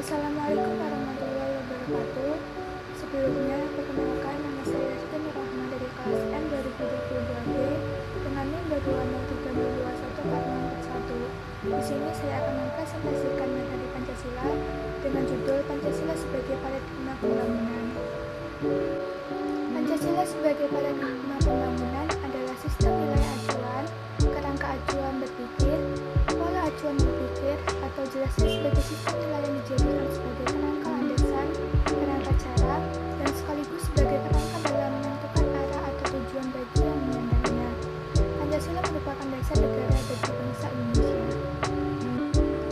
Assalamualaikum warahmatullahi wabarakatuh. Sebelumnya, perkenalkan nama saya Siti Nurrahman dari kelas M 2022B dengan NIM 223221441. Di sini saya akan mempresentasikan materi Pancasila dengan judul Pancasila sebagai Paradigma Pembangunan. Pancasila sebagai paradigma pembangunan adalah sistem nilai acuan, kerangka acuan berpikir, pola acuan berpikir, atau jelasnya sebagai sistem nilai yang dijadikan sebagai kerangka landasan, kerangka cara, dan sekaligus sebagai kerangka dalam menentukan arah atau tujuan bagi yang menyandangnya. Pancasila merupakan dasar negara bagi bangsa Indonesia.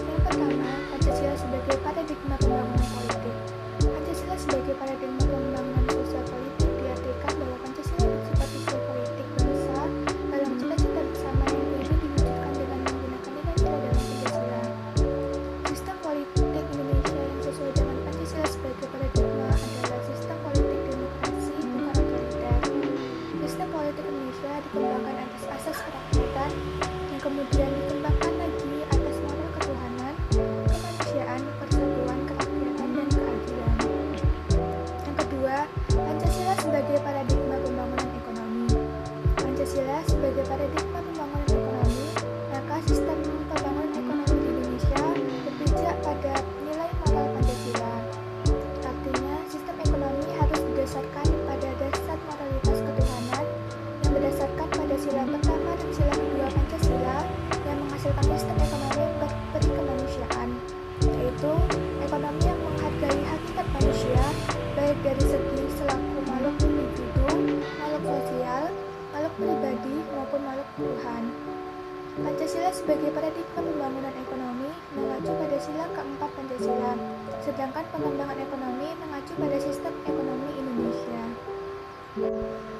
Yang pertama, Pancasila sebagai paradigma pembangunan politik. Pancasila sebagai paradigma pembangunan sosial politik diartikan bahwa Pancasila bersifat sosial politik bangsa dalam cita-cita bersama yang ingin diwujudkan dengan menggunakan nilai-nilai dalam Pancasila. Sistem politik Indonesia yang sesuai dengan Pancasila sebagai paradigma adalah sistem politik demokrasi bukan otoriter. Sistem politik Indonesia dikembangkan atas asas kerakyatan yang kemudian dikembangkan lagi atas model ketuhanan, kemanusiaan, persatuan, kerakyatan, dan keadilan. Yang kedua, Pancasila sebagai paradigma pembangunan ekonomi. Pancasila sebagai paradigma pembangunan ekonomi, maka sistem pembangunan ekonomi di Indonesia berpijak pada nilai moral Pancasila. Artinya, sistem ekonomi harus didasarkan pada dasar moralitas ketuhanan yang berdasarkan pada sila pertama dan sila kedua Pancasila yang menghasilkan sistem ekonomi yang berberi kemanusiaan, yaitu ekonomi yang menghargai hakikat manusia, baik dari segi selaku makhluk individu, makhluk sosial, makhluk pribadi, maupun makhluk Tuhan. Pancasila sebagai paradigma pembangunan ekonomi mengacu pada sila keempat Pancasila, sedangkan pengembangan ekonomi mengacu pada sistem ekonomi Indonesia.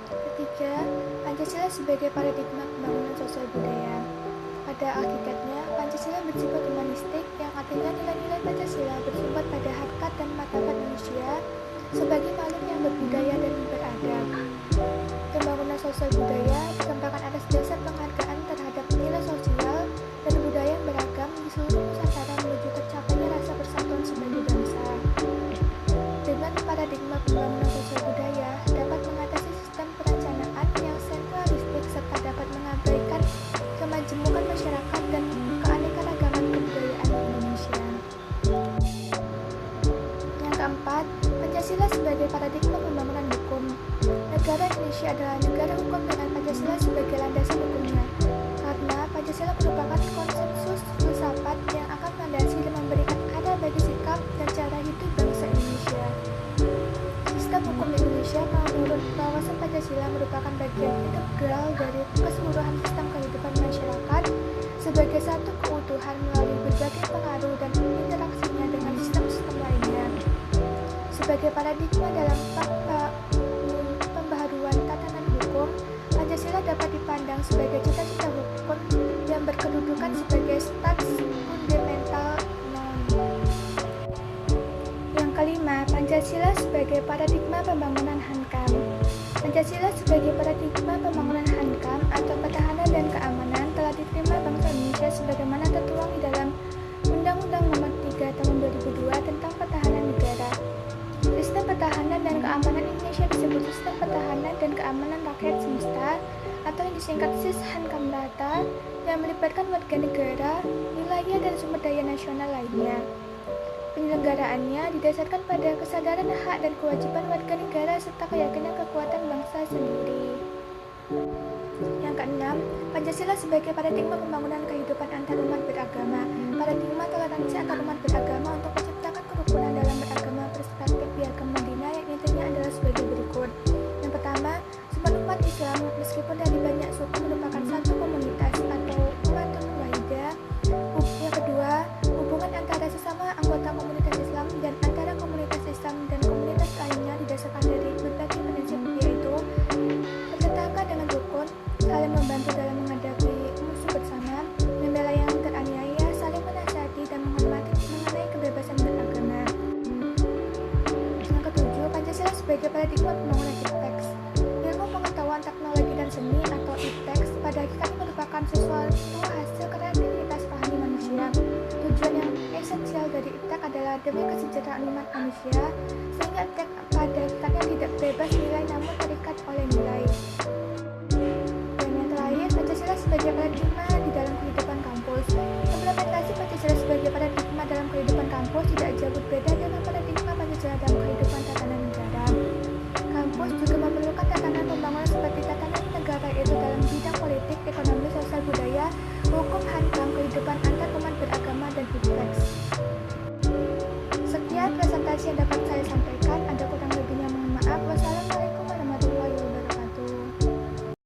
Ketiga, Pancasila sebagai paradigma pembangunan sosial budaya. Pada hakikatnya, Pancasila bersifat humanistik yang artinya nilai-nilai Pancasila bersumber pada harkat dan martabat manusia sebagai makhluk yang berbudaya dan beradab. Pembangunan sosial budaya dikembangkan atas dasar penghargaan terhadap nilai sosial dan budaya yang beragam di seluruh Nusantara menuju tercapainya rasa persatuan sebagai bangsa. Dengan paradigma pembangunan sosial budaya dapat mengatasi sistem perencanaan yang sentralistik serta dapat mengabaikan kemajemukan masyarakat dan keanekaragaman kebudayaan Indonesia. Yang keempat, Pancasila sebagai paradigma pembangunan hukum. Negara Indonesia adalah negara hukum dengan Pancasila sebagai landasan hukumnya, karena Pancasila merupakan konsensus filsafat yang akan melandasi dan memberikan arah bagi sikap dan cara hidup bangsa Indonesia. Sistem hukum di Indonesia menurut wawasan Pancasila merupakan bagian integral dari keseluruhan sistem kehidupan masyarakat sebagai satu keutuhan melalui berbagai pengaruh dan interaksinya dengan sistem-sistem lainnya. Sebagai paradigma dalam pembaharuan tatanan hukum, Pancasila dapat dipandang sebagai cita-cita hukum yang berkedudukan sebagai stans fundamental non. Yang kelima, Pancasila sebagai paradigma pembangunan Hankam. Pancasila sebagai paradigma pembangunan Hankam atau pertahanan dan keamanan telah diterima bangsa Indonesia sebagaimana tertuang di dalam Undang-Undang Nomor 3 Tahun 2002 tentang Pertahanan Negara. Sistem pertahanan dan keamanan Indonesia disebut Sistem Pertahanan dan Keamanan Rakyat Semesta atau yang disingkat SIS-HANKAMRATA yang melibatkan warga negara, wilayah, dan sumber daya nasional lainnya. Penyelenggaraannya didasarkan pada kesadaran hak dan kewajiban warga negara serta keyakinan kekuatan bangsa sendiri. Yang keenam, Pancasila sebagai paradigma pembangunan kehidupan antarumat beragama. Paradigma toleransi antarumat beragama untuk menciptakan kerukunan dalam beragama perspektif Piagam Madinah yang intinya adalah sebagai berikut. Yang pertama, semua umat Islam meskipun dari banyak suku merupakan satu komunitas atau umatun wahidah. Yang kedua, hubungan antara sesama anggota komunitas Islam dan antara komunitas Islam dan komunitas lainnya didasarkan dari berbagai prinsip, yaitu bertetangga dengan rukun, saling membantu dalam menghadapi musuh bersama, membela yang teraniaya, saling menasihati dan menghormati mengenai kebebasan beragama. Yang ketujuh, Pancasila sebagai paradigma pembangunan IPTEX. Ilmu pengetahuan teknologi dan seni atau IPTEX pada hakikatnya merupakan sesuatu hasil kreativitas rohani manusia. Tujuan yang esensial dari IPTEX adalah demi kesejahteraan umat manusia, sehingga pada hakikatnya tidak bebas nilai namun terikat oleh nilai. Dan yang terakhir, Pancasila sebagai paradigma